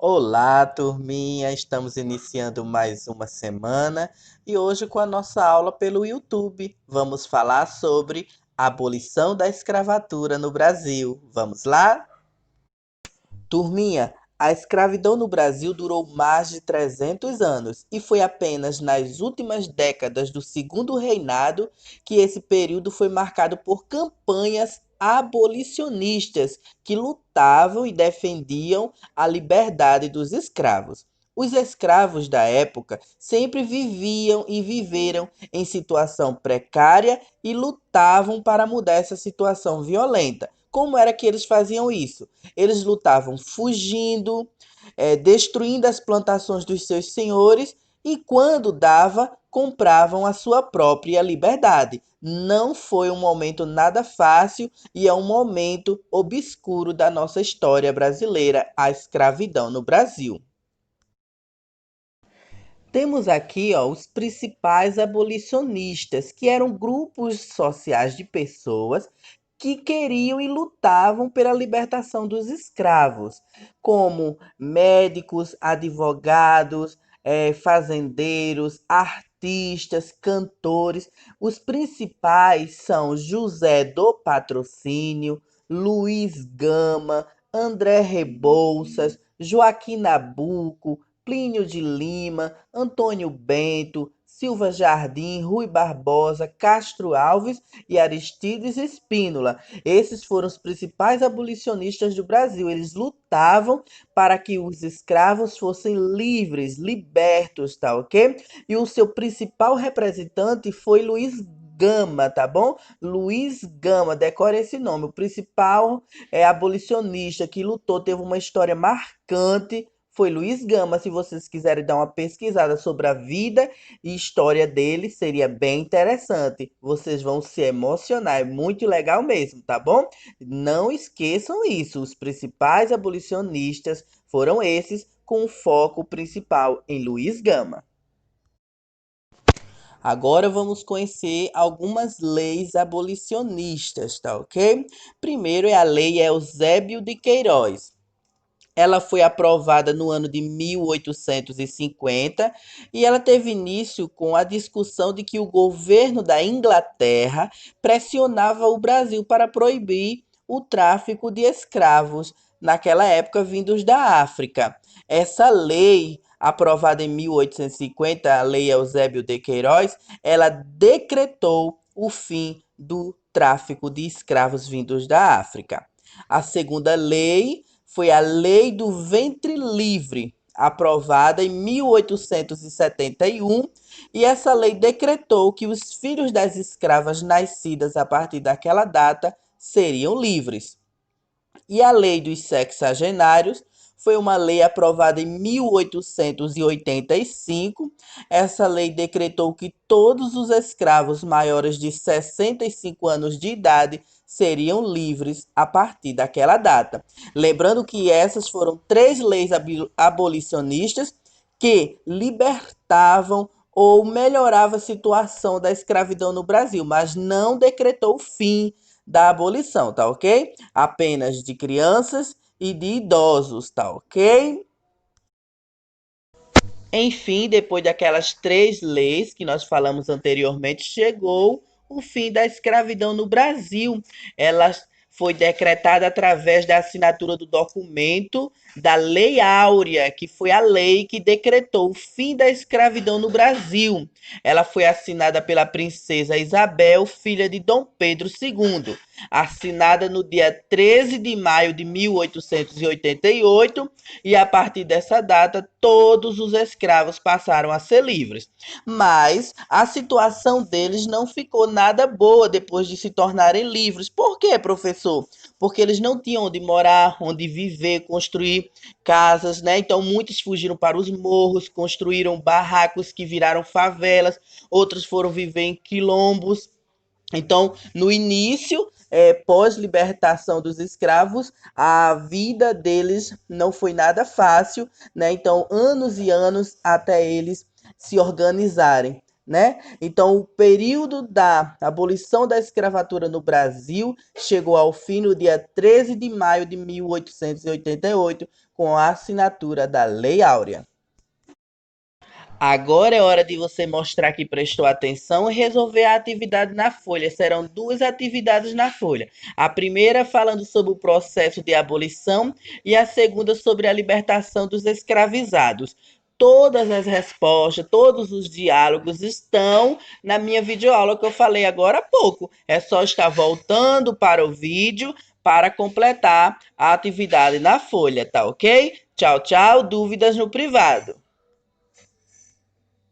Olá, turminha! Estamos iniciando mais uma semana e hoje com a nossa aula pelo YouTube. Vamos falar sobre a abolição da escravatura no Brasil. Vamos lá? Turminha, a escravidão no Brasil durou mais de 300 anos e foi apenas nas últimas décadas do Segundo Reinado que esse período foi marcado por campanhas abolicionistas que lutavam e defendiam a liberdade dos escravos. Os escravos da época sempre viviam e viveram em situação precária e lutavam para mudar essa situação violenta. Como era que eles faziam isso? Eles lutavam fugindo, destruindo as plantações dos seus senhores e, quando dava, compravam a sua própria liberdade. Não foi um momento nada fácil e é um momento obscuro da nossa história brasileira, a escravidão no Brasil. Temos aqui os principais abolicionistas, que eram grupos sociais de pessoas que queriam e lutavam pela libertação dos escravos, como médicos, advogados, fazendeiros, artistas, cantores. Os principais são José do Patrocínio, Luiz Gama, André Rebouças, Joaquim Nabuco, Plínio de Lima, Antônio Bento, Silva Jardim, Rui Barbosa, Castro Alves e Aristides Espínola. Esses foram os principais abolicionistas do Brasil. Eles lutavam para que os escravos fossem livres, libertos, tá ok? E o seu principal representante foi Luiz Gama, tá bom? Luiz Gama, decore esse nome. O principal abolicionista que lutou, teve uma história marcante, foi Luiz Gama. Se vocês quiserem dar uma pesquisada sobre a vida e história dele, seria bem interessante. Vocês vão se emocionar, é muito legal mesmo, tá bom? Não esqueçam isso, os principais abolicionistas foram esses, com o foco principal em Luiz Gama. Agora vamos conhecer algumas leis abolicionistas, tá ok? Primeiro é a Lei Eusébio de Queiroz. Ela foi aprovada no ano de 1850 e ela teve início com a discussão de que o governo da Inglaterra pressionava o Brasil para proibir o tráfico de escravos, naquela época vindos da África. Essa lei, aprovada em 1850, a Lei Eusébio de Queiroz, ela decretou o fim do tráfico de escravos vindos da África. A segunda lei foi a Lei do Ventre Livre, aprovada em 1871, e essa lei decretou que os filhos das escravas nascidas a partir daquela data seriam livres. E a Lei dos Sexagenários foi uma lei aprovada em 1885. Essa lei decretou que todos os escravos maiores de 65 anos de idade seriam livres a partir daquela data. Lembrando que essas foram três leis abolicionistas que libertavam ou melhoravam a situação da escravidão no Brasil, mas não decretou o fim da abolição, tá ok? Apenas de crianças e de idosos, tá ok? Enfim, depois daquelas três leis que nós falamos anteriormente, chegou o fim da escravidão no Brasil. Ela foi decretada através da assinatura do documento da Lei Áurea, que foi a lei que decretou o fim da escravidão no Brasil. Ela foi assinada pela princesa Isabel, filha de Dom Pedro II, assinada no dia 13 de maio de 1888, e a partir dessa data todos os escravos passaram a ser livres. Mas a situação deles não ficou nada boa depois de se tornarem livres. Por quê, professor? Porque eles não tinham onde morar, onde viver, construir casas, né? Então muitos fugiram para os morros, construíram barracos que viraram favelas, outros foram viver em quilombos. Então, no início, pós-libertação dos escravos, a vida deles não foi nada fácil, né? Então, anos e anos até eles se organizarem, né? Então, o período da abolição da escravatura no Brasil chegou ao fim no dia 13 de maio de 1888, com a assinatura da Lei Áurea. Agora é hora de você mostrar que prestou atenção e resolver a atividade na folha. Serão duas atividades na folha. A primeira falando sobre o processo de abolição e a segunda sobre a libertação dos escravizados. Todas as respostas, todos os diálogos estão na minha videoaula que eu falei agora há pouco. É só estar voltando para o vídeo para completar a atividade na folha, tá ok? Tchau, tchau. Dúvidas no privado.